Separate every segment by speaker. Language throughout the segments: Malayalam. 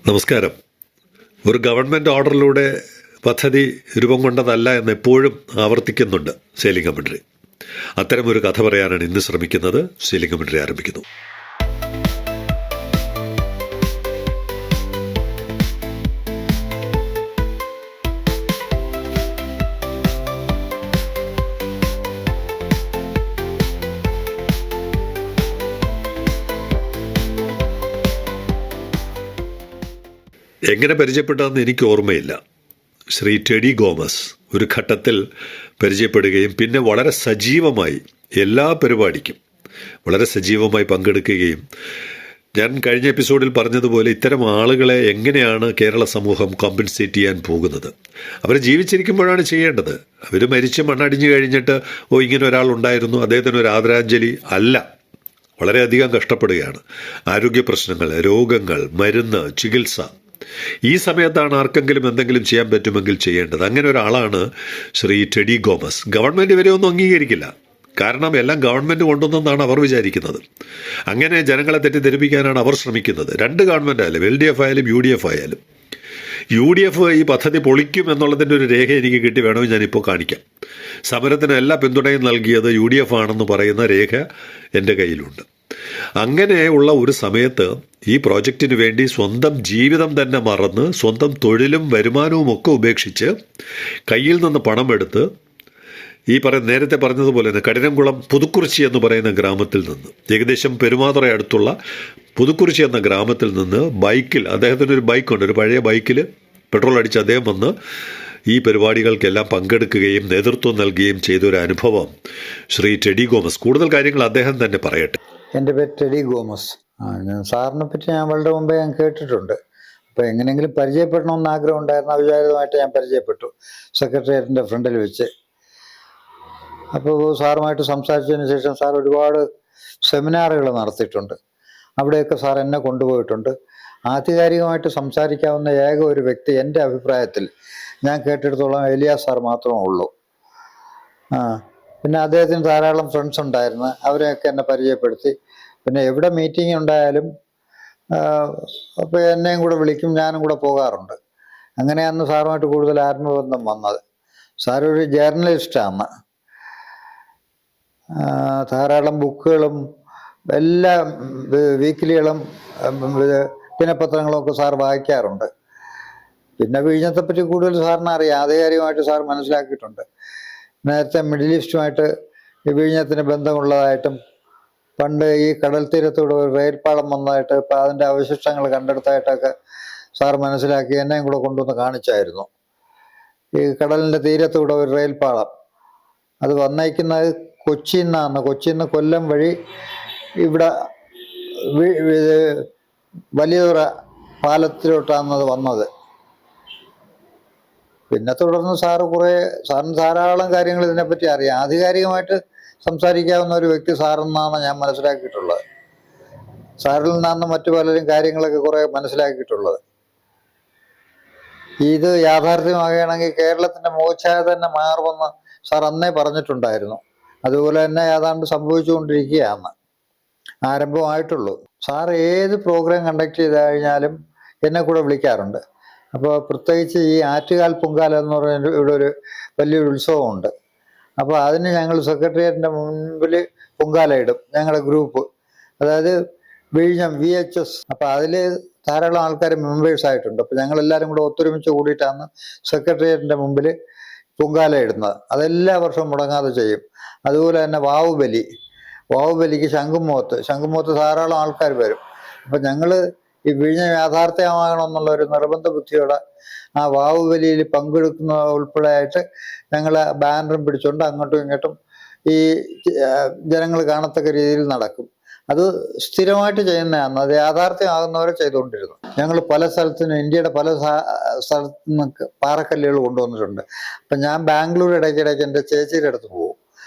Speaker 1: നമസ്കാരം. ഒരു ഗവൺമെൻറ് ഓർഡറിലൂടെ പദ്ധതി രൂപം കൊണ്ടതല്ല എന്ന് എപ്പോഴും ആവർത്തിക്കുന്നുണ്ട് സെയിലിംഗ് കമൻട്രി. അത്തരമൊരു കഥ പറയാനാണ് ഇന്ന് ശ്രമിക്കുന്നത്. സെയിലിംഗ് കമൻട്രി ആരംഭിക്കുന്നു. എങ്ങനെ പരിചയപ്പെട്ടതെന്ന് എനിക്ക് ഓർമ്മയില്ല. ശ്രീ ടെഡി ഗോമസ് ഒരു ഘട്ടത്തിൽ പരിചയപ്പെടുകയും പിന്നെ വളരെ സജീവമായി എല്ലാ പരിപാടിക്കും വളരെ സജീവമായി പങ്കെടുക്കുകയും, ഞാൻ കഴിഞ്ഞ എപ്പിസോഡിൽ പറഞ്ഞതുപോലെ ഇത്തരം ആളുകളെ എങ്ങനെയാണ് കേരള സമൂഹം കോമ്പൻസേറ്റ് ചെയ്യാൻ പോകുന്നത്? അവർ ജീവിച്ചിരിക്കുമ്പോഴാണ് ചെയ്യേണ്ടത്. അവർ മരിച്ച് മണ്ണടിഞ്ഞു കഴിഞ്ഞിട്ട് ഇങ്ങനെ ഒരാളുണ്ടായിരുന്നു, അദ്ദേഹത്തിന് ഒരു ആദരാഞ്ജലി അല്ല. വളരെയധികം കഷ്ടപ്പെടുകയാണ്. ആരോഗ്യ പ്രശ്നങ്ങൾ, രോഗങ്ങൾ, മരുന്ന്, ചികിത്സ. ഈ സമയത്താണ് ആർക്കെങ്കിലും എന്തെങ്കിലും ചെയ്യാൻ പറ്റുമെങ്കിൽ ചെയ്യേണ്ടത്. അങ്ങനെ ഒരാളാണ് ശ്രീ ടെഡി ഗോമസ്. ഗവൺമെൻറ് ഇവരെ ഒന്നും അംഗീകരിക്കില്ല. കാരണം എല്ലാം ഗവൺമെൻറ് കൊണ്ടുവന്നെന്നാണ് അവർ വിചാരിക്കുന്നത്. അങ്ങനെ ജനങ്ങളെ തെറ്റിദ്ധരിപ്പിക്കാനാണ് അവർ ശ്രമിക്കുന്നത്. രണ്ട് ഗവൺമെൻറ് ആയാലും, LDF ആയാലും UDF ആയാലും. UDF ഈ പദ്ധതി പൊളിക്കും എന്നുള്ളതിൻ്റെ ഒരു രേഖ എനിക്ക് കിട്ടി, വേണമെങ്കിൽ ഞാനിപ്പോൾ കാണിക്കാം. സമരത്തിന് എല്ലാ പിന്തുണയും നൽകിയത് UDF ആണെന്ന് പറയുന്ന രേഖ എൻ്റെ കയ്യിലുണ്ട്. അങ്ങനെയുള്ള ഒരു സമയത്ത് ഈ പ്രോജക്റ്റിന് വേണ്ടി സ്വന്തം ജീവിതം തന്നെ മറന്ന്, സ്വന്തം തൊഴിലും വരുമാനവും ഒക്കെ ഉപേക്ഷിച്ച്, കയ്യിൽ നിന്ന് പണമെടുത്ത്, നേരത്തെ പറഞ്ഞതുപോലെ തന്നെ കഠിനംകുളം പുതുക്കുറിച്ചി എന്ന് പറയുന്ന ഗ്രാമത്തിൽ നിന്ന്, ഏകദേശം പെരുമാതുറ അടുത്തുള്ള പുതുക്കുറിച്ചി എന്ന ഗ്രാമത്തിൽ നിന്ന് ബൈക്കിൽ, അദ്ദേഹത്തിനൊരു ബൈക്കുണ്ട്, ഒരു പഴയ ബൈക്കിൽ പെട്രോൾ അടിച്ച് അദ്ദേഹം വന്ന് ഈ പരിപാടികൾക്കെല്ലാം പങ്കെടുക്കുകയും നേതൃത്വം നൽകുകയും ചെയ്തൊരു അനുഭവം ശ്രീ ടെഡി ഗോമസ്. കൂടുതൽ കാര്യങ്ങൾ അദ്ദേഹം തന്നെ പറയട്ടെ.
Speaker 2: എൻ്റെ പേര് ടെഡി ഗോമസ്. സാറിനെ പറ്റി ഞാൻ വളരെ മുമ്പേ ഞാൻ കേട്ടിട്ടുണ്ട്. അപ്പോൾ എങ്ങനെയെങ്കിലും പരിചയപ്പെടണമെന്ന് ആഗ്രഹം ഉണ്ടായിരുന്നു. അവിചാരിതമായിട്ട് ഞാൻ പരിചയപ്പെട്ടു സെക്രട്ടേറിയറ്റിൻ്റെ ഫ്രണ്ടിൽ വെച്ച്. അപ്പോൾ സാറുമായിട്ട് സംസാരിച്ചതിന് ശേഷം സാർ ഒരുപാട് സെമിനാറുകൾ നടത്തിയിട്ടുണ്ട്. അവിടെയൊക്കെ സാർ എന്നെ കൊണ്ടുപോയിട്ടുണ്ട്. ആധികാരികമായിട്ട് സംസാരിക്കാവുന്ന ഏക ഒരു വ്യക്തി എൻ്റെ അഭിപ്രായത്തിൽ ഞാൻ കേട്ടിടത്തോളം എലിയാസ് സാർ മാത്രമേ ഉള്ളൂ. പിന്നെ അദ്ദേഹത്തിന് ധാരാളം ഫ്രണ്ട്സ് ഉണ്ടായിരുന്നു. അവരെയൊക്കെ എന്നെ പരിചയപ്പെടുത്തി. പിന്നെ എവിടെ മീറ്റിംഗ് ഉണ്ടായാലും അപ്പോൾ എന്നെയും കൂടെ വിളിക്കും, ഞാനും കൂടെ പോകാറുണ്ട്. അങ്ങനെയാണ് സാറുമായിട്ട് കൂടുതൽ ആത്മബന്ധം വന്നത്. സാറൊരു ജേർണലിസ്റ്റാണ്. ധാരാളം ബുക്കുകളും എല്ലാ വീക്കിലികളും ദിനപത്രങ്ങളും ഒക്കെ സാർ വായിക്കാറുണ്ട്. പിന്നെ വിഴിഞ്ഞത്തെപ്പറ്റി കൂടുതൽ സാറിന് അറിയാം. ആധികാരികമായിട്ട് സാർ മനസ്സിലാക്കിയിട്ടുണ്ട്. നേരത്തെ മിഡിൽ ഈസ്റ്റുമായിട്ട് വിഴിഞ്ഞത്തിന് ബന്ധമുള്ളതായിട്ടും, പണ്ട് ഈ കടൽ തീരത്തൂടെ ഒരു റെയിൽപ്പാളം വന്നതായിട്ട്, ഇപ്പം അതിൻ്റെ അവശിഷ്ടങ്ങൾ കണ്ടെടുത്തായിട്ടൊക്കെ സാർ മനസ്സിലാക്കി എന്നെയും കൂടെ കൊണ്ടുവന്ന് കാണിച്ചായിരുന്നു. ഈ കടലിൻ്റെ തീരത്തൂടെ ഒരു റെയിൽപ്പാളം അത് വന്നേക്കുന്നത് കൊച്ചിയിൽ നിന്നാണ്. കൊച്ചിയിൽ നിന്ന് കൊല്ലം വഴി ഇവിടെ വലിയതുറ പാലത്തിലോട്ടാണ് അത് വന്നത്. പിന്നെ തുടർന്ന് സാറിന് ധാരാളം കാര്യങ്ങൾ ഇതിനെപ്പറ്റി അറിയാം. ആധികാരികമായിട്ട് സംസാരിക്കാവുന്ന ഒരു വ്യക്തി സാറെന്നാണ് ഞാൻ മനസ്സിലാക്കിയിട്ടുള്ളത്. സാറിൽ നിന്നാണ് മറ്റു പലരും കാര്യങ്ങളൊക്കെ കുറേ മനസ്സിലാക്കിയിട്ടുള്ളത്. ഇത് യാഥാർത്ഥ്യമാകുകയാണെങ്കിൽ കേരളത്തിൻ്റെ മുഖച്ഛായ തന്നെ മാറുമെന്ന് സാർ അന്നേ പറഞ്ഞിട്ടുണ്ടായിരുന്നു. അതുപോലെ തന്നെ ഏതാണ്ട് സംഭവിച്ചുകൊണ്ടിരിക്കുകയാണ്. ആരംഭമായിട്ടുള്ളൂ. സാർ ഏത് പ്രോഗ്രാം കണ്ടക്ട് ചെയ്ത് കഴിഞ്ഞാലും എന്നെ കൂടെ വിളിക്കാറുണ്ട്. അപ്പോൾ പ്രത്യേകിച്ച് ഈ ആറ്റുകാൽ പൊങ്കാല എന്ന് പറയുന്ന ഇവിടെ ഒരു വലിയൊരു ഉത്സവമുണ്ട്. അപ്പോൾ അതിന് ഞങ്ങൾ സെക്രട്ടേറിയറ്റിൻ്റെ മുൻപിൽ പൊങ്കാല ഇടും, ഞങ്ങളുടെ ഗ്രൂപ്പ്. അതായത് വിഴിഞ്ഞം VHS. അപ്പോൾ അതിൽ ധാരാളം ആൾക്കാർ മെമ്പേഴ്സായിട്ടുണ്ട്. അപ്പോൾ ഞങ്ങളെല്ലാവരും കൂടെ ഒത്തൊരുമിച്ച് കൂടിയിട്ടാണ് സെക്രട്ടേറിയറ്റിൻ്റെ മുമ്പിൽ പൊങ്കാല ഇടുന്നത്. അതെല്ലാ വർഷവും മുടങ്ങാതെ ചെയ്യും. അതുപോലെ തന്നെ വാവുബലിക്ക് ശംഖുമുഖത്ത് ധാരാളം ആൾക്കാർ വരും. അപ്പം ഞങ്ങൾ ഈ വിഴിഞ്ഞം യാഥാർത്ഥ്യമാകണമെന്നുള്ള ഒരു നിർബന്ധ ബുദ്ധിയോടെ ആ വാവുബലിയിൽ പങ്കെടുക്കുന്ന ഉൾപ്പെടെയായിട്ട് ഞങ്ങൾ ബാനറും പിടിച്ചുകൊണ്ട് അങ്ങോട്ടും ഇങ്ങോട്ടും ഈ ജനങ്ങൾ കാണത്തക്ക രീതിയിൽ നടക്കും. അത് സ്ഥിരമായിട്ട് ചെയ്യുന്നതാണ്. അത് യാഥാർത്ഥ്യമാകുന്നവരെ ചെയ്തുകൊണ്ടിരുന്നു. ഞങ്ങൾ പല സ്ഥലത്തുനിന്ന്, ഇന്ത്യയുടെ പല സ്ഥലത്തു നിന്ന് പാറക്കല്ലുകൾ കൊണ്ടുവന്നിട്ടുണ്ട്. അപ്പം ഞാൻ ബാംഗ്ലൂർ ഇടയ്ക്കിടയ്ക്ക് എൻ്റെ ചേച്ചിയുടെ അടുത്ത് പോകും.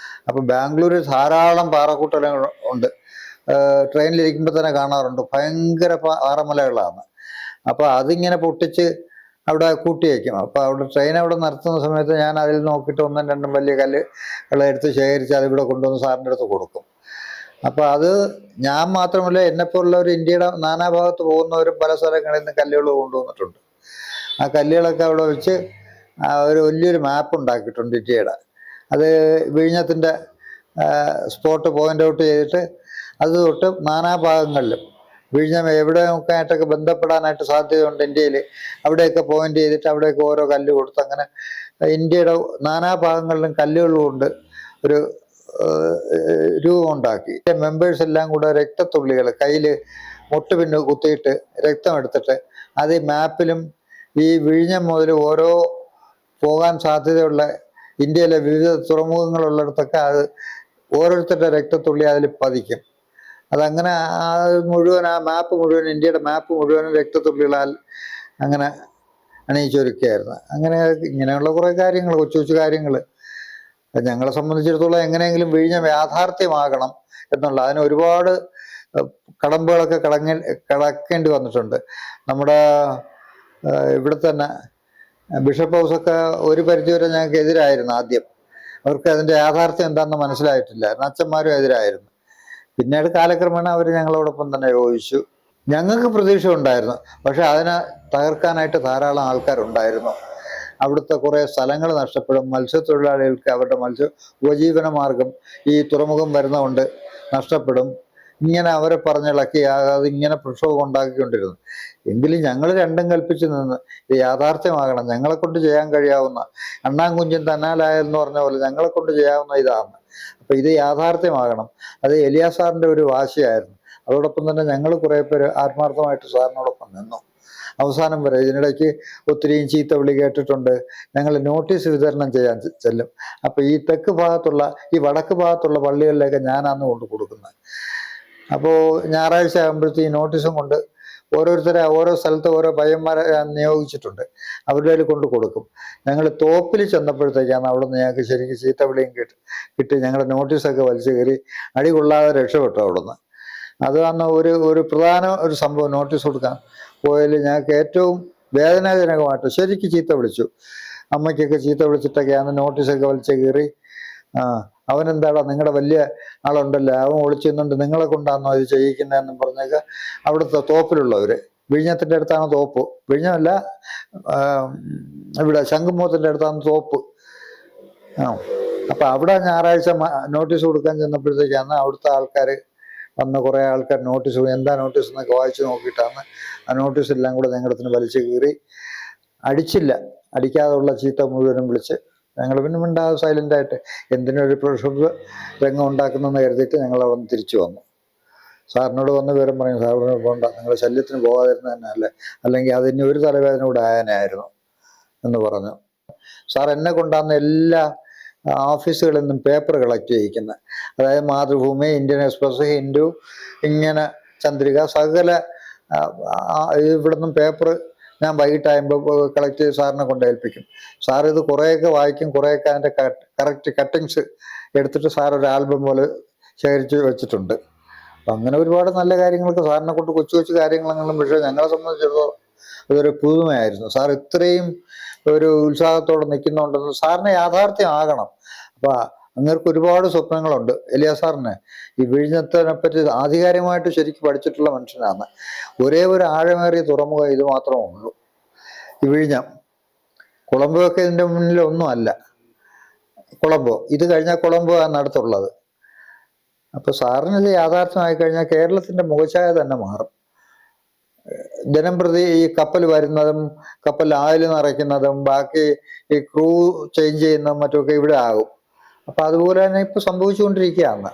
Speaker 2: അപ്പം ബാംഗ്ലൂരിൽ ധാരാളം പാറക്കൂട്ടലുകൾ ഉണ്ട്. ട്രെയിനിലിരിക്കുമ്പോൾ തന്നെ കാണാറുണ്ട്. ഭയങ്കര പാറമലകളാണ്. അപ്പോൾ അതിങ്ങനെ പൊട്ടിച്ച് അവിടെ കൂട്ടി വയ്ക്കും. അപ്പോൾ അവിടെ ട്രെയിൻ അവിടെ നിർത്തുന്ന സമയത്ത് ഞാൻ അതിൽ നോക്കിയിട്ട് ഒന്നും രണ്ടും വലിയ കല്ലുകളെ എടുത്ത് ശേഖരിച്ച് അതിവിടെ കൊണ്ടുവന്ന് സാറിൻ്റെ അടുത്ത് കൊടുക്കും. അപ്പൊ അത് ഞാൻ മാത്രമല്ല, എന്നെപ്പോലുള്ളവർ ഇന്ത്യയുടെ നാനാഭാഗത്ത് പോകുന്നവരും പല സ്ഥലങ്ങളിൽ നിന്ന് കല്ലുകൾ കൊണ്ടുവന്നിട്ടുണ്ട്. ആ കല്ലുകളൊക്കെ അവിടെ വെച്ച് ഒരു വലിയൊരു മാപ്പ് ഉണ്ടാക്കിയിട്ടുണ്ട് ഇന്ത്യയുടെ. അത് വിഴിഞ്ഞത്തിൻ്റെ സ്പോട്ട് പോയിന്റ് ഔട്ട് ചെയ്തിട്ട് അത് തൊട്ട് നാനാഭാഗങ്ങളിലും വിഴിഞ്ഞം എവിടെയൊക്കെ ആയിട്ടൊക്കെ ബന്ധപ്പെടാനായിട്ട് സാധ്യതയുണ്ട് ഇന്ത്യയിൽ, അവിടെയൊക്കെ പോയിന്റ് ചെയ്തിട്ട് അവിടെയൊക്കെ ഓരോ കല്ല് കൊടുത്ത് അങ്ങനെ ഇന്ത്യയുടെ നാനാഭാഗങ്ങളിലും കല്ലുകൾ കൊണ്ട് ഒരു രൂപമുണ്ടാക്കി. മെമ്പേഴ്സ് എല്ലാം കൂടെ രക്തത്തുള്ളികൾ കയ്യിൽ മുട്ടുപിന്ന് കുത്തിയിട്ട് രക്തം എടുത്തിട്ട് അത് ഈ മാപ്പിലും ഈ വിഴിഞ്ഞം മുതൽ ഓരോ പോകാൻ സാധ്യതയുള്ള ഇന്ത്യയിലെ വിവിധ തുറമുഖങ്ങളുള്ളിടത്തൊക്കെ അത് ഓരോരുത്തരുടെ രക്തത്തുള്ളി അതിൽ പതിക്കും. അതങ്ങനെ മുഴുവൻ ആ മാപ്പ് മുഴുവൻ, ഇന്ത്യയുടെ മാപ്പ് മുഴുവനും രക്തത്തുള്ളികളാൽ അങ്ങനെ അണിയിച്ചൊരുക്കുകയായിരുന്നു. അങ്ങനെ ഇങ്ങനെയുള്ള കുറേ കാര്യങ്ങൾ, കൊച്ചു കൊച്ചു കാര്യങ്ങൾ ഞങ്ങളെ സംബന്ധിച്ചിടത്തോളം എങ്ങനെയെങ്കിലും വിഴിഞ്ഞം യാഥാർത്ഥ്യമാകണം എന്നുള്ള അതിന് ഒരുപാട് കടമ്പകളൊക്കെ കടക്കേണ്ടി വന്നിട്ടുണ്ട്. നമ്മുടെ ഇവിടെ തന്നെ ബിഷപ്പ് ഹൗസൊക്കെ ഒരു പരിധിവരെ ഞങ്ങൾക്ക് എതിരായിരുന്നു ആദ്യം. അവർക്ക് അതിൻ്റെ യാഥാർത്ഥ്യം എന്താണെന്ന് മനസ്സിലായിട്ടില്ലായിരുന്നു. അച്ഛന്മാരും എതിരായിരുന്നു. പിന്നീട് കാലക്രമേണ അവർ ഞങ്ങളോടൊപ്പം തന്നെ യോജിച്ചു. ഞങ്ങൾക്ക് പ്രതീക്ഷ ഉണ്ടായിരുന്നു, പക്ഷെ അതിനെ തകർക്കാനായിട്ട് ധാരാളം ആൾക്കാരുണ്ടായിരുന്നു. അവിടുത്തെ കുറേ സ്ഥലങ്ങൾ നഷ്ടപ്പെടും, മത്സ്യത്തൊഴിലാളികൾക്ക് അവരുടെ ഉപജീവന മാർഗം ഈ തുറമുഖം വരുന്നതുകൊണ്ട് നഷ്ടപ്പെടും. ഇങ്ങനെ അവരെ പറഞ്ഞിളക്കി അത് ഇങ്ങനെ പ്രക്ഷോഭം ഉണ്ടാക്കിക്കൊണ്ടിരുന്നു. എങ്കിലും ഞങ്ങൾ രണ്ടും കൽപ്പിച്ച് നിന്ന് ഇത് യാഥാർത്ഥ്യമാകണം, ഞങ്ങളെ കൊണ്ട് ചെയ്യാൻ കഴിയാവുന്ന, അണ്ണാൻകുഞ്ചൻ തന്നാലായെന്ന് പറഞ്ഞ പോലെ ഞങ്ങളെ കൊണ്ട് ചെയ്യാവുന്ന ഇതാണ്. അപ്പൊ ഇത് യാഥാർത്ഥ്യമാകണം. അത് എലിയാസ് സാറിന്റെ ഒരു വാശിയായിരുന്നു. അതോടൊപ്പം തന്നെ ഞങ്ങൾ കുറേ പേര് ആത്മാർത്ഥമായിട്ട് സാറിനോടൊപ്പം നിന്നു അവസാനം വരെ. ഇതിനിടയ്ക്ക് ഒത്തിരിയും ചീത്ത വിളി കേട്ടിട്ടുണ്ട്. ഞങ്ങൾ നോട്ടീസ് വിതരണം ചെയ്യാൻ ചെല്ലും. അപ്പൊ ഈ തെക്ക് ഭാഗത്തുള്ള ഈ വടക്ക് ഭാഗത്തുള്ള പള്ളികളിലേക്ക് ഞാനാണ് കൊണ്ട് കൊടുക്കുന്നത്. അപ്പോൾ ഞായറാഴ്ച ആകുമ്പോഴത്തേക്ക് നോട്ടീസും കൊണ്ട് ഓരോരുത്തരെ ഓരോ സ്ഥലത്ത് ഓരോ പയ്യന്മാരെ നിയോഗിച്ചിട്ടുണ്ട്, അവരുടെ കയ്യിൽ കൊണ്ട് കൊടുക്കും. ഞങ്ങൾ തോപ്പിൽ ചെന്നപ്പോഴത്തേക്കാണ് അവിടെ നിന്ന് ഞങ്ങൾക്ക് ശരിക്കും ചീത്തവിളിയും കിട്ടി ഞങ്ങളുടെ നോട്ടീസൊക്കെ വലിച്ചു കയറി അടി കൊള്ളാതെ രക്ഷപ്പെട്ടു അവിടുന്ന്. അത് അന്ന് ഒരു പ്രധാന ഒരു സംഭവം, നോട്ടീസ് കൊടുക്കാൻ പോയാൽ ഞങ്ങൾക്ക് ഏറ്റവും വേദനാജനകമായിട്ട് ശരിക്കും ചീത്ത വിളിച്ചു. അമ്മയ്ക്കൊക്കെ ചീത്ത വിളിച്ചിട്ടൊക്കെയാണ് നോട്ടീസൊക്കെ വലിച്ചു കയറി. അവനെന്താടാ നിങ്ങളുടെ വലിയ ആളുണ്ടല്ലോ, അവൻ ഒളിച്ചെന്നുണ്ട്, നിങ്ങളെ കൊണ്ടാണോ ഇത് ചെയ്യിക്കുന്നതെന്നും പറഞ്ഞൊക്കെ അവിടുത്തെ തോപ്പിലുള്ളവർ. വിഴിഞ്ഞത്തിൻ്റെ അടുത്താണ് തോപ്പ്, വിഴിഞ്ഞമല്ല ഇവിടെ ശംഖുമുഖത്തിൻ്റെ അടുത്താണ് തോപ്പ്. അപ്പം അവിടെ ഞായറാഴ്ച നോട്ടീസ് കൊടുക്കാൻ ചെന്നപ്പോഴത്തേക്കാണ് അവിടുത്തെ ആൾക്കാർ വന്ന് കുറേ ആൾക്കാർ നോട്ടീസ്, എന്താ നോട്ടീസ് എന്നൊക്കെ വായിച്ച് നോക്കിയിട്ടാണ് ആ നോട്ടീസ് എല്ലാം കൂടെ ഞങ്ങളത്തിന് വലിച്ചു കീറി. അടിച്ചില്ല, അടിക്കാതെയുള്ള ചീത്ത മുഴുവനും വിളിച്ച് ഞങ്ങൾ പിന്നെ മിണ്ടാതെ സൈലൻ്റായിട്ട് എന്തിനൊരു പ്രക്ഷുബ്ധ രംഗം ഉണ്ടാക്കുന്നെന്ന് കരുതിയിട്ട് ഞങ്ങൾ അവിടെ നിന്ന് തിരിച്ചു വന്നു. സാറിനോട് വന്ന് വിവരം പറയും, സാറിനോട് പോകണ്ട, നിങ്ങൾ ശല്യത്തിന് പോകാതിരുന്ന തന്നെ അല്ലേ, അല്ലെങ്കിൽ അതിന് ഒരു തലവേദന കൂടെ ആയനായിരുന്നു എന്ന് പറഞ്ഞു. സാർ എന്നെ കൊണ്ടാന്ന് എല്ലാ ഓഫീസുകളിൽ നിന്നും പേപ്പർ കളക്ട് ചെയ്യിക്കുന്നത്. അതായത് മാതൃഭൂമി, ഇന്ത്യൻ എക്സ്പ്രസ്, ഹിന്ദു, ഇങ്ങനെ ചന്ദ്രിക, സകല ഇവിടെ നിന്നും പേപ്പർ ഞാൻ വൈകിട്ടാകുമ്പോൾ കളക്ട് ചെയ്ത് സാറിനെ കൊണ്ട് ഏൽപ്പിക്കും. സാർ ഇത് കുറേയൊക്കെ വായിക്കും, കുറേയൊക്കെ അതിൻ്റെ കറക്റ്റ് കട്ടിങ്സ് എടുത്തിട്ട് സാർ ഒരു ആൽബം പോലെ ശേഖരിച്ച് വെച്ചിട്ടുണ്ട്. അപ്പം അങ്ങനെ ഒരുപാട് നല്ല കാര്യങ്ങൾക്ക് സാറിനെ കൊണ്ട് കൊച്ചു കൊച്ചു കാര്യങ്ങളെങ്കിലും, പക്ഷേ ഞങ്ങളെ സംബന്ധിച്ചിടത്തോളം അതൊരു പുതുമയായിരുന്നു. സാർ ഇത്രയും ഒരു ഉത്സാഹത്തോടെ നിൽക്കുന്നുണ്ടെന്ന് സാറിന് യാഥാർത്ഥ്യമാകണം. അപ്പം അങ്ങേർക്ക് ഒരുപാട് സ്വപ്നങ്ങളുണ്ട്. എലിയാസ് സാറിന് ഈ വിഴിഞ്ഞത്തിനെ പറ്റി ആധികാരികമായിട്ട് ശരിക്കും പഠിച്ചിട്ടുള്ള മനുഷ്യനാണ്. ഒരേ ഒരു ആഴമേറിയ തുറമുഖം ഇത് മാത്രമേ ഉള്ളൂ, ഈ വിഴിഞ്ഞം. കൊളംബോ ഒക്കെ ഇതിൻ്റെ മുന്നിൽ ഒന്നുമല്ല. കൊളംബോ ഇത് കഴിഞ്ഞാൽ കൊളംബോ ആണ് അടുത്തുള്ളത്. അപ്പോൾ സാറിന് ഇത് യാഥാർത്ഥ്യമായി കഴിഞ്ഞാൽ കേരളത്തിൻ്റെ മുഖച്ഛായ തന്നെ മാറും. ദിനം പ്രതി ഈ കപ്പൽ വരുന്നതും കപ്പൽ ആയിൽ നിറയ്ക്കുന്നതും ബാക്കി ഈ ക്രൂ ചേഞ്ച് ചെയ്യുന്നതും മറ്റുമൊക്കെ ഇവിടെ ആകും. അപ്പൊ അതുപോലെ തന്നെ ഇപ്പൊ സംഭവിച്ചുകൊണ്ടിരിക്കുകയാണ്.